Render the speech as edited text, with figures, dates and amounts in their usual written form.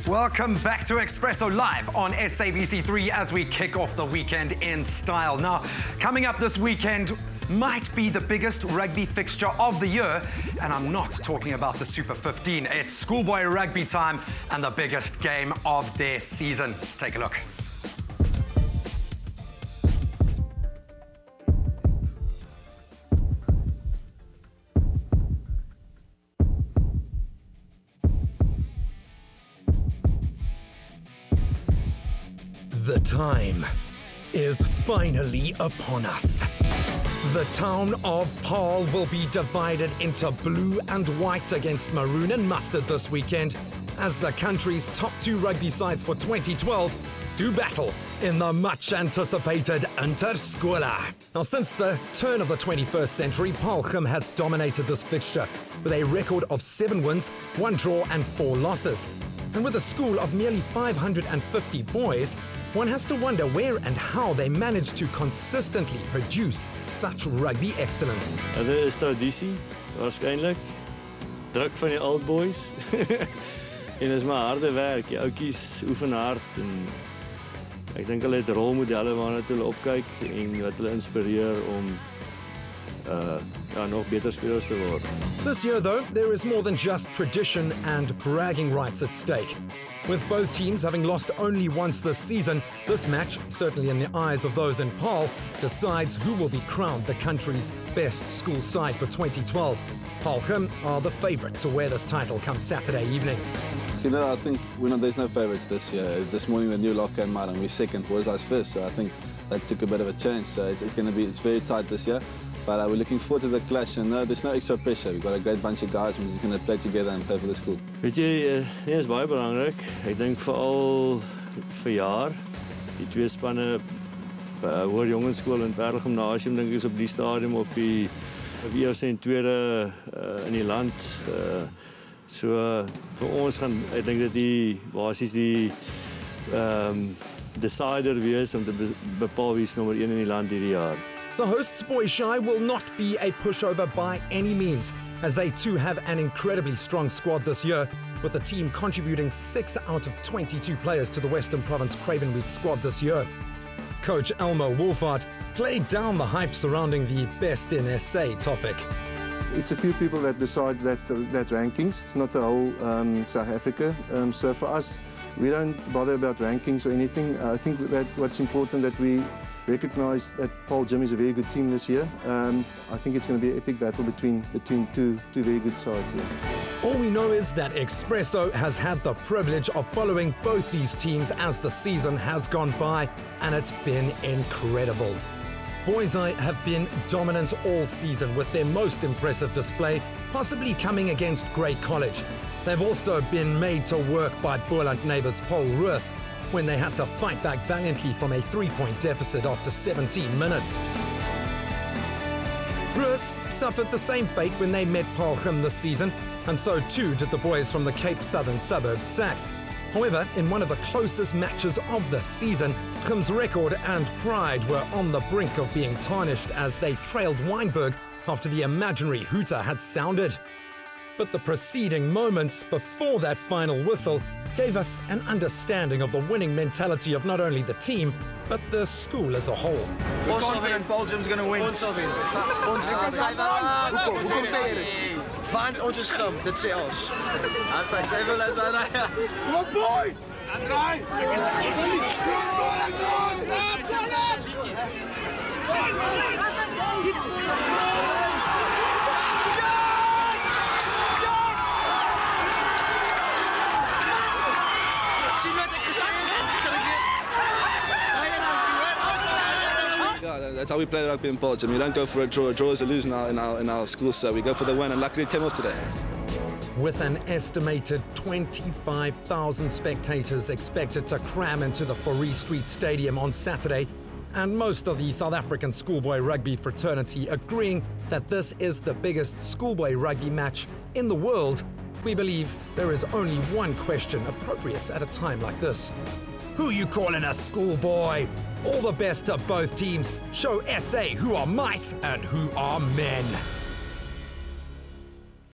Welcome back to Expresso Live on SABC3 as we kick off the weekend in style. Now, coming up this weekend might be the biggest rugby fixture of the year, and I'm not talking about the Super 15. It's schoolboy rugby time and the biggest game of their season. Let's take a look. The time is finally upon us. The town of Paarl will be divided into blue and white against maroon and mustard this weekend as the country's top two rugby sides for 2012 do battle in the much-anticipated Interskole. Now, since the turn of the 21st century, Paarl Gim has dominated this fixture with a record of 7 wins, 1 draw and 4 losses. And with a school of merely 550 boys, one has to wonder where and how they manage to consistently produce such rugby excellence. Dit is tradisie, waarskynlik. Druk van die old boys. En is maar harde werk. Die oudjies oefen hard en ek dink hulle het rolmodelle waarna hulle opkyk en wat hulle inspireer om nog beter spelers te word. This year, though, there is more than just tradition and bragging rights at stake. With both teams having lost only once this season, this match, certainly in the eyes of those in Paarl, decides who will be crowned the country's best school side for 2012. Paarl Gim are the favourite to wear this title come Saturday evening. You know, I think there's no favourites this year. This morning the new lock came out and we're second, Boys High's first, so I think that took a bit of a change. So it's very tight this year. But we're looking forward to the clash, and there's no extra pressure. We've got a great bunch of guys, and we're just going to play together and play for the school. Weet jy, nee, is baie belangrik. Ek dink veral vir jaar. Die twee spanne hoër jongensskool en Paarl Gimnasium dink ek is op die stadium op die eerste en tweede in die land. So vir ons gaan ek dink dat die basies die decider wees om te bepaal wie is nommer 1 in die land hierdie jaar. The hosts Boys High will not be a pushover by any means, as they too have an incredibly strong squad this year, with the team contributing 6 out of 22 players to the Western Province Craven Week squad this year. Coach Elmo Wolfhard played down the hype surrounding the best in SA topic. It's a few people that decides that rankings. It's not the whole South Africa. So for us, we don't bother about rankings or anything. I think that what's important that we recognise that Paarl Gim is a very good team this year. I think it's going to be an epic battle between two very good sides here. All we know is that Expresso has had the privilege of following both these teams as the season has gone by, and it's been incredible. Boys High have been dominant all season with their most impressive display, possibly coming against Grey College. They've also been made to work by Boland neighbours Paul Roos when they had to fight back valiantly from a 3-point deficit after 17 minutes. Roos suffered the same fate when they met Paarl Gim this season, and so too did the boys from the Cape Southern suburb Sax. However, in one of the closest matches of the season, Gim's record and pride were on the brink of being tarnished as they trailed Wynberg after the imaginary hooter had sounded. But the preceding moments before that final whistle gave us an understanding of the winning mentality of not only the team, but the school as a whole. We're confident Paarl Gim's going to win. Ons sal wen. Ons sal wen. Hoekom sê jy dit? Want ons is Gim, dit sê ons. As hy sê wil as hy ja. Kom op boys! Aandraai. That's how we play rugby in Paarl Gim. We don't go for a draw. A draw is a lose in our school, so we go for the win, and luckily it came off today. With an estimated 25,000 spectators expected to cram into the Foree Street Stadium on Saturday, and most of the South African schoolboy rugby fraternity agreeing that this is the biggest schoolboy rugby match in the world, we believe there is only one question appropriate at a time like this. Who you calling a schoolboy? All the best to both teams. Show SA who are mice and who are men.